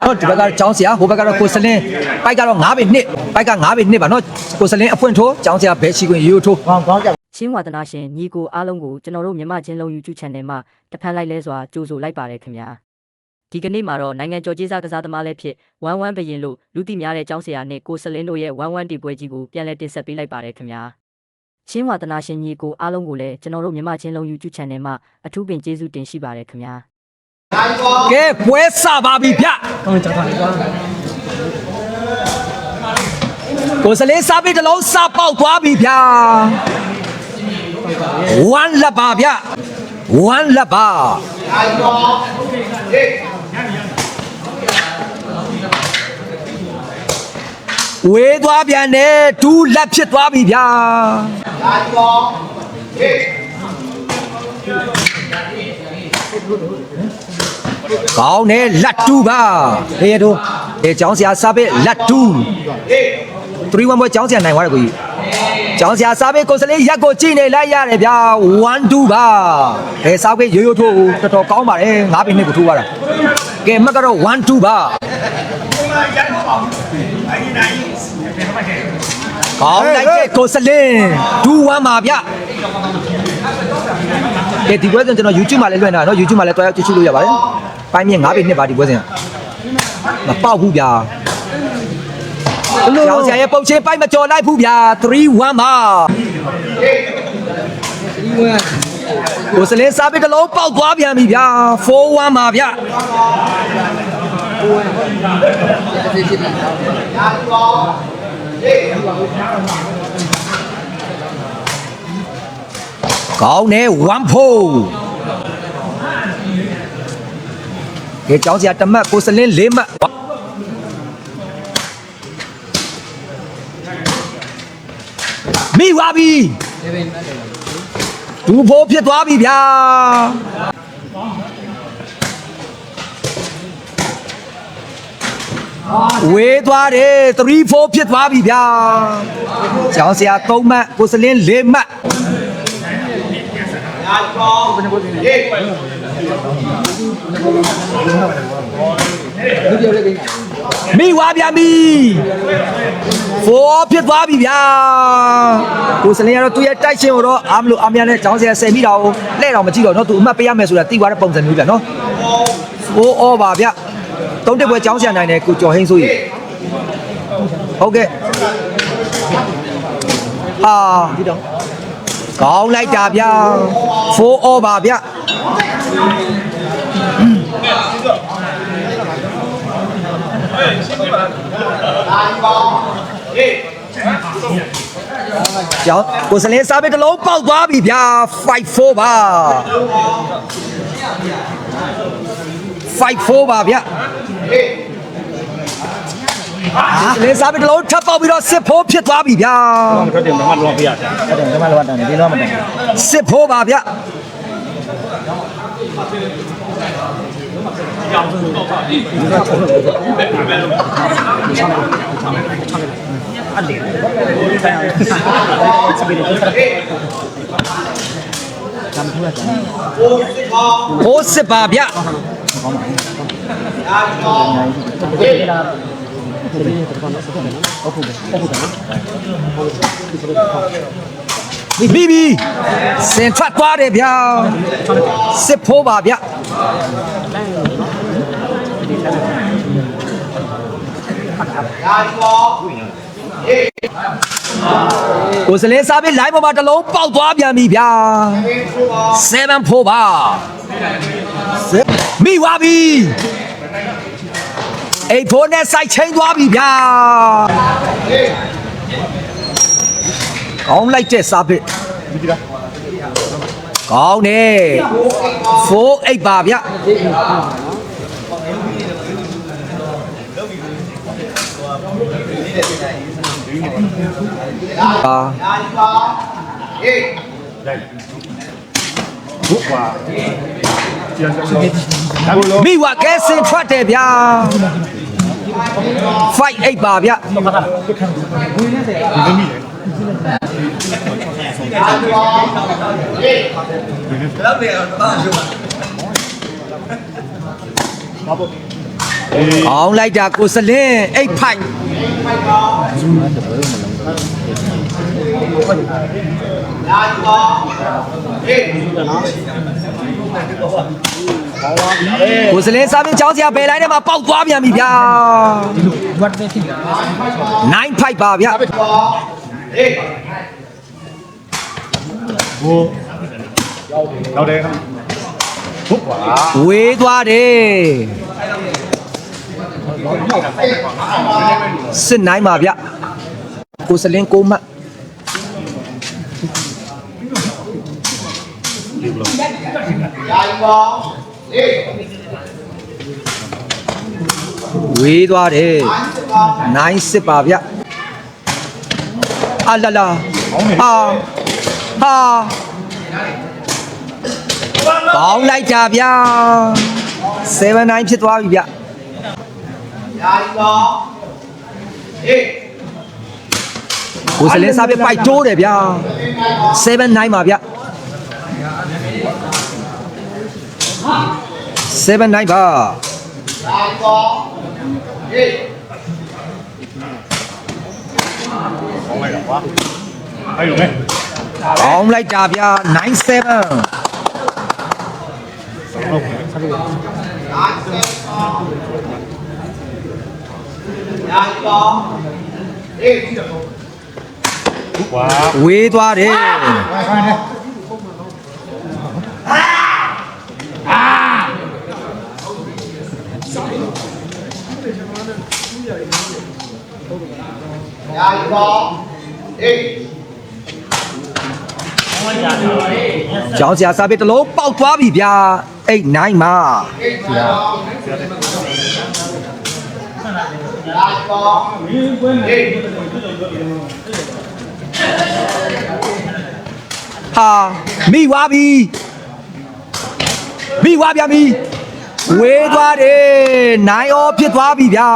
နော်ဒီဘက်ကကျောင်းဆရာဟိုဘက်ကတော့ကိုစလင်းပိုက်ကတော့9ပေနှစ်ပိုက်က9ပေနှစ်ပါနော်ကိုစလင်းအဖွင့်ထိုးကျောင်းဆရာဘဲချီခွင့်ရိုးထိုးချင်းဝါသနာရှင်ညီကိုအားလုံးကိုကျွန်တော်တို့မြန်မာချင်းလုံး YouTube Channel မှာတဖန်လိုက်လဲစွာကြိုးဆိုလိုက်ပါတယ်ခင်ဗျာဒီကနေ့မှာတော့နိုင်ငံကျော်ကျေးစားကစားသမားလည်းဖြစ်ဝမ်ဝမ်ဘရင်လို့လူသိများတဲ့ကျောင်းဆရာနဲ့ကိုစလင်းတို့ရဲ့ဝမ်ဝမ်တီပွဲကြီးကိုပြန်လည်တင်ဆက်ပေးလိုက်ပါတယ်ခင်ဗျာချင်းဝါသနာရှင်ညီကိုအားလုံးကိုလည်းကျွန်တော်တို့မြန်မာချင်းလုံး YouTube Channel မှာအထူးပင်ကျေးဇူးတင်ရှိပါတယ်ခင်ဗျာကဲပွဲစပါပြီဗျကောင်းကြောက်ပါကွာကိုစလင်းစားပြီးတလုံးစပေါက်သွားပြီဗျာဝမ်လက်ပါဗျဝမ်လက်ပါဝေးသွားပြန်တယ်ဒူးလက်ဖြစ်သွားပြီဗျာကောင်းတယ်လက်တူပါဟေးတို့ဒီကျောင်းဆရာစားပြီးလက်တူ3-1ပွဲကျောင်းဆရာနိုင်သွားတယ်ကိုကြီးကျောင်းဆရာစားပြီးကိုစလေးရက်ကိုကြည့်နေလိုက်ရတယ်ဗျာ1-2ပါဘယ်စားပြီးရိုးရိုးထိုးတော်တော်ကောင်းပါတယ်9ပေနှစ်ကိုထိုးသွားတာကဲမှတ်ကတော့1-2ပါကောင်းလိုက်တဲ့ကိုစလင်း2-1ပါဗျကဲဒီပွဲစဉ်ကျွန်တော် YouTube မှာလည်းလွှင့်တာနော် YouTube မှာလည်းတွားရောက်ကြည့်ရှုလို့ရပါတယ်ပိုင်းမြင့်9ပေနှစ်ပါဒီပွဲစဉ်ကမပေါက်ဘူးဗျာကျောင်းဆရာရဲ့ပုံချင်းပိုင်းမကျော်လိုက်ဘူးဗျာ3-1ပါကိုစလင်းစားပြီးတလုံးပေါက်သွားပြန်ပြီဗျာ4-1ပါဗျာကောင်းတယ်1ဖိုးကဲကျောင်းဆရာတမတ်ကိုစလင်း4မှတ်မိပါပြီဒူဖိုးဖြစ်သွားပြီဗျာဝေးသွားတယ်3-4ဖြစ်သွားပြီဗျာကျောင်းဆရာ3မှတ်ကိုစလင်း4မှတ်မိဝါပြန်ပြီ4ဖြစ်သွားပြီဗျာကိုစလင်းကတော့သူ့ရဲ့တိုက်ရှင်ကိုတော့အားမလို့အားမရနဲ့ကျောင်းဆရာဆယ်မိတာကိုလှဲ့တော့မကြည့်တော့နော်သူအမှတ်ပေးရမယ်ဆိုတာသိသွားတဲ့ပုံစံမျိုးဗျာနော်4 all ပါဗျာ3တက်ပွဲကျောင်းဆရာနိုင်တယ်ကိုကျော်ဟင်းဆိုရင်ဟုတ်ကဲ့ဟာဒီတော့ကောင်းလိုက်တာဗျာ4 all ပါဗျာကျောင်းကိုစလင်းစားပြီးတလုံးပေါက်သွားပြီဗျာ5-4ပါ5-4ပါဗျာလေစားပြီးတလုံးထပ်ပေါက်ပြီးတော့6-4ဖြစ်သွားပြီဗျာထွက်တယ်မမလောပြရတယ်ထွက်တယ်မမလောတန်တယ်ဒီလောမတန်6-4ပါဗျာโอ้สิบပါဗျဘီဘီစင်ထွက်သွားတယ်ဗျာစစ်ဖိုးပါဗျကိုစလင်းစားပြီး line ပေါ်မှာတလုံးပေါက်သွားပြန်ပြီဗျာ7-4ပါမိဝါပြီ8-4နဲ့စိုက်ချင်းသွားပြီဗျာကောင်းလိုက်တဲ့စားပြီးကောင်းတယ်4-8ပါဗျာမိဝကဲစင်ထွက်တယ်ဗျာ5-8ပါဗျာ ကောင်းလိုက်တာကိုစလင်းအိတ်ဖိုက်ကိုစလင်းစားပြီးကြောင်းစရာဘယ်လိုက်ထဲမှာပေါက်သွားပြန်ပြီဗျာ9ဖိုက်ပါဗျာ ရောက်တယ်ครับဟုတ်ပါ ဝေးသွားတယ်စစ်နိုင်ပါဗျကိုစလင်းကိုမတ်ဝေးသွားတယ်နိုင်စစ်ပါဗျအလာလာဟာကောင်းလိုက်တာဗျာ7-9ဖြစ်သွားပြီဗျကိုစလင်းစားပြပိုက်တိုးတယ်ဗျာ7-9ပါဗျ7-9ပါအဲ့လိုပဲ ကောင်းလိုက်တာဗျာ9-7ဝေးသွားတယ်ကျောင်းဆရာစားပေးတလုံးပေါက်သွားပြီဗျာ8-9မှာဟာမိဝါပြီမိဝါဗျာမိဝေးသွားတယ်9ရောဖြစ်သွားပြီဗျာ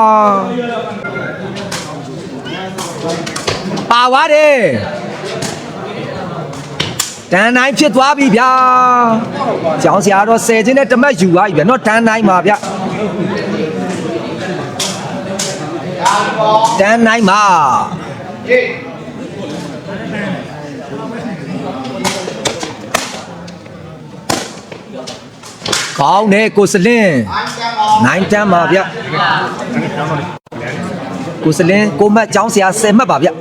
ပါသွားတယ်တန်နိုင်ဖြစ်သွားပြီဗျာကျောင်းဆရာတော့10ချင်းနဲ့တမတ်ယူသွားပြီဗျာနော်တန်နိုင်ပါဗျာတန်နိုင်ပါကောင်းတယ်ကိုစလင်း9တန်းပါဗျာကိုစလင်းကိုမတ်ကျောင်းဆရာ10မှတ်ပါဗျာ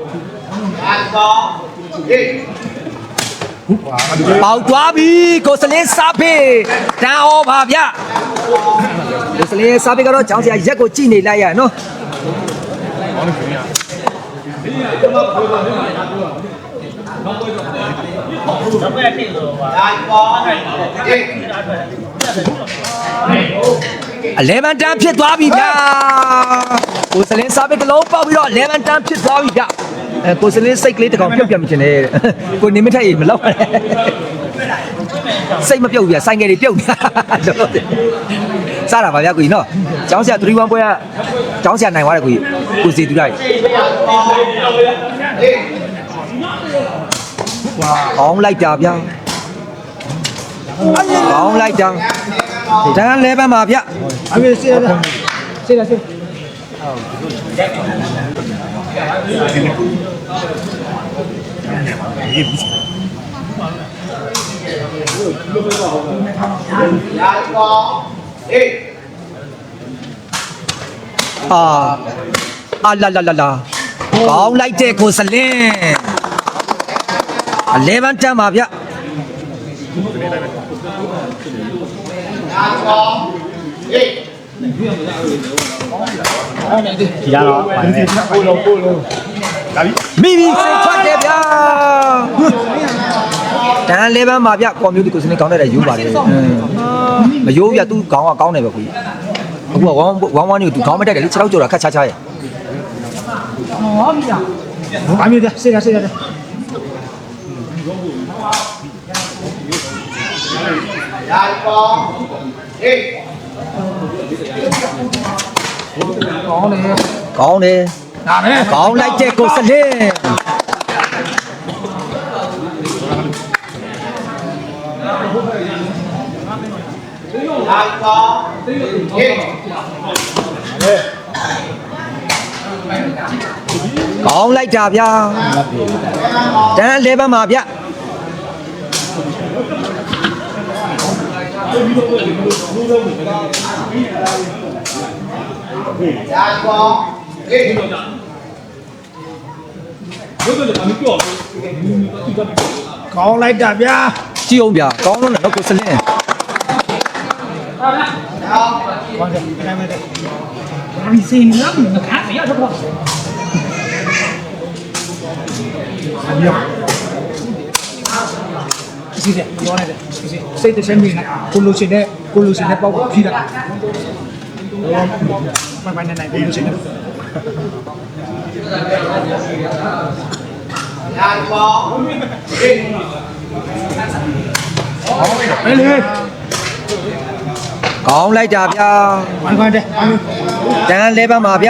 ပေါက်သွားပြီကိုစလင်းစားဖေးတန်အောင်ပါဗျကိုစလင်းစားဖေးကတော့ကျောင်းဆရာရက်ကိုကြည့်နေလိုက်ရနော်11တန်းဖြစ်သွားပြီဗျာကိုစလင်းစားဖေးတစ်လုံးပေါက်ပြီးတော့11တန်းဖြစ်သွားပြီဗျာကိုစလင်းစိတ်ကလေးတစ်ကောင်ပြုတ်ပြမြင်ချင်တယ်ကိုနေမထက်ရေမလောက်ပါနဲ့စိတ်မပြုတ်ဘူးဗျဆိုင်ငယ်တွေပြုတ်စားတာပါဗျကိုကြီးနော်ကျောင်းဆရာ3-1ပွဲကကျောင်းဆရာနိုင်သွားတယ်ကိုကြီးကိုစီတူလိုက်ကောင်းလိုက်တာဗျာကောင်းလိုက်တာတန်း11ပါဗျအမေစေးရစေးရစေးအာလာလာလာလာကောင်းလိုက်တဲ့ကိုစလင်း11တန်းပါဗျဒီကတော့ပါတယ်ပို့လို့ဒါပြီ မိမိစိတ်ထွက်တယ်ဗျာတန်း11ပါဗျကွန်ပျူတာကိုစနေကောင်းတဲ့ယူပါတယ်မယိုးဗျသူခေါင်းကကောင်းတယ်ပဲကိုကြီးအခုက1-1နေသူခေါင်းမတက်တယ်လေ6ကြော်တာခက်ချာချာရဲ့ဘာမျိုးလဲစေးရကောင်းတယ်ဒါပဲ ကောင်းလိုက်တဲ့ကိုစလင်း ကောင်းလိုက်တာဗျာတန်း11မှာဗျကောင်းလိုက်တာဗျာ ကြည့်အောင်ဗျာကောင်းလို့နော်ကိုစလင်း ကောင်းတယ်အဲ့မဲ့ဒီစင်းလာမခါရတော့အမြောစီးတယ်ပြောနေတယ်စိတ်တချင်းမင်းကိုလိုချင်တဲ့ပေါက်ဖြီးတာဘာနဲ့နိုင်ကိုလိုချင်တယ်လေ ကောင်းလိုက်တာဗျာ မန်ကွန်တယ် တန်း11မှာဗျ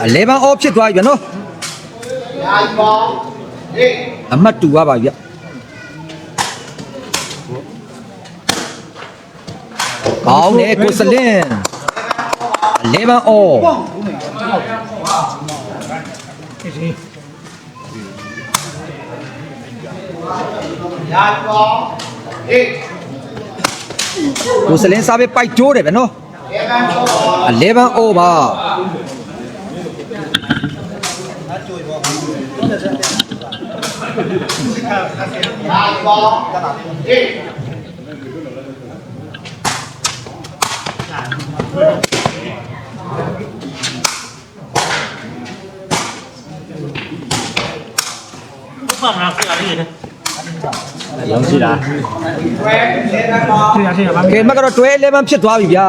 11 off ဖြစ်သွားပြီဗျနော်အမှတ်တူပါပါဗျကောင်းတယ်ကိုစလင်း11 off ကိုစလင်းစားပဲပိုက်ကျိုးတယ်ဗျနော်11 off ပါရောင်းစီလားတွေ့ရချင်းပါ ကဲမကတော့တွဲ11ဖြစ်သွားပြီဗျာ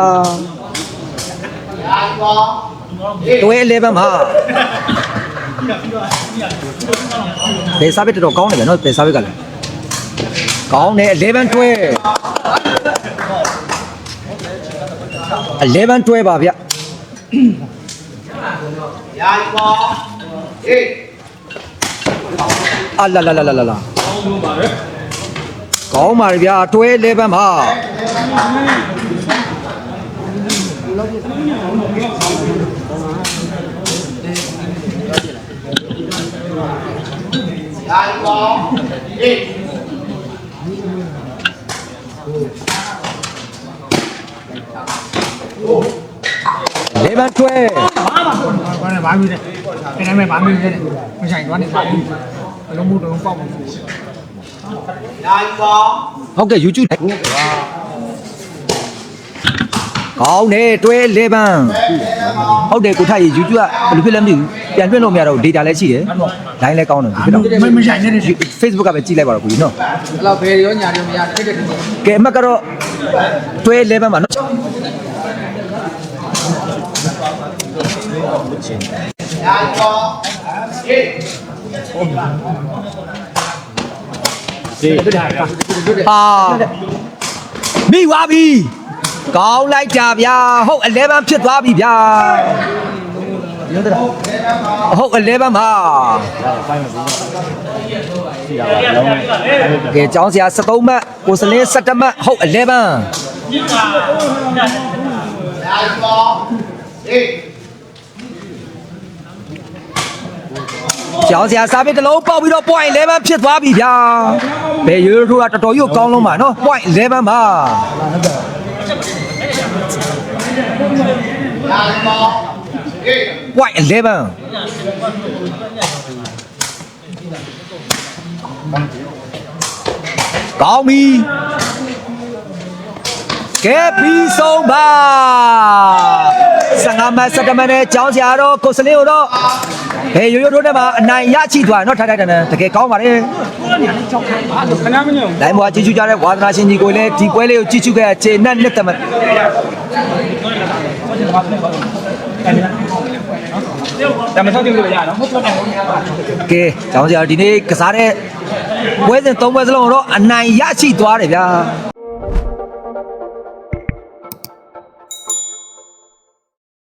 တွဲ11မှာဘယ်စားပဲတော်တော်ကောင်းတယ်ဗျနော်ဘယ်စားပဲကလည်းကောင်းတယ်11တွဲ11တွဲပါဗျအလာလာလာလာလာကောင်းပါဗျာတွဲ11မှာ11တွဲ ဘာနဲ့ဘာမျိုးလဲအဲ့ဒါမဲ့ဘာမျိုးလဲမဆိုင်သွားနေဘာမျိုးအလုံးမှုတုံးပေါက်မှာ ဟုတ်ကဲ့ YouTube ကောင်းတယ်တွဲ11ဟုတ်တယ်ကိုထားရ YouTube ကဘယ်လိုဖြစ်လဲမသိဘူးပြန်ပြလို့မရတော့ data လည်းရှိတယ် line လည်းကောင်းတယ်ဒီတော့ မဆိုင်နေတဲ့ Facebook ကပဲကြည့်လိုက်ပါတော့ကိုကြီးနော် အဲ့တော့ဘယ်ရောညာရောမရတက်တက်တက် ကဲအမှတ်ကတော့တွဲ11မှာနော်ဟာမိသွားပြီကောင်းလိုက်တာဗျာဟုတ်11ဖြစ်သွားပြီဗျာဟုတ်11မှာကဲကျောင်းဆရာ73မှတ်ကိုစလင်း17မှတ်ဟုတ်11ကျောင်းဆရာစားပြီးတစ်လုံးပေါက်ပြီးတော့ point 11ဖြစ်သွားပြီဗျာဘယ်ရိုးရိုးကတော်တော်ကြီးကောင်းလုံးပါနော် point 11ပါpoint 11ကောင်းပြီကဲပြီးဆုံးပါ15မှတ်17မှတ်နဲ့ကျောင်းဆရာတော့ကိုစလင်းကိုတော့ဘယ်ရိုးရိုးတို့နဲ့မှအနိုင်ရချိသွားနော်ထိုက်ထိုက်တန်တန်တကယ်ကောင်းပါတယ်ခဏမညုံ လိုင်းဘွားကြည့်ချူကြတဲ့ဝါသနာရှင်ကြီးကိုလည်းဒီပွဲလေးကိုကြည့်ချူခဲ့တဲ့ခြေနဲ့နှစ်သက်မှတမဆောက်ကြည့်လို့ရနော်ကဲကျောင်းဆရာဒီနေ့ကစားတဲ့ပွဲစဉ်3ပွဲစလုံးတော့အနိုင်ရချိသွားတယ်ဗျာ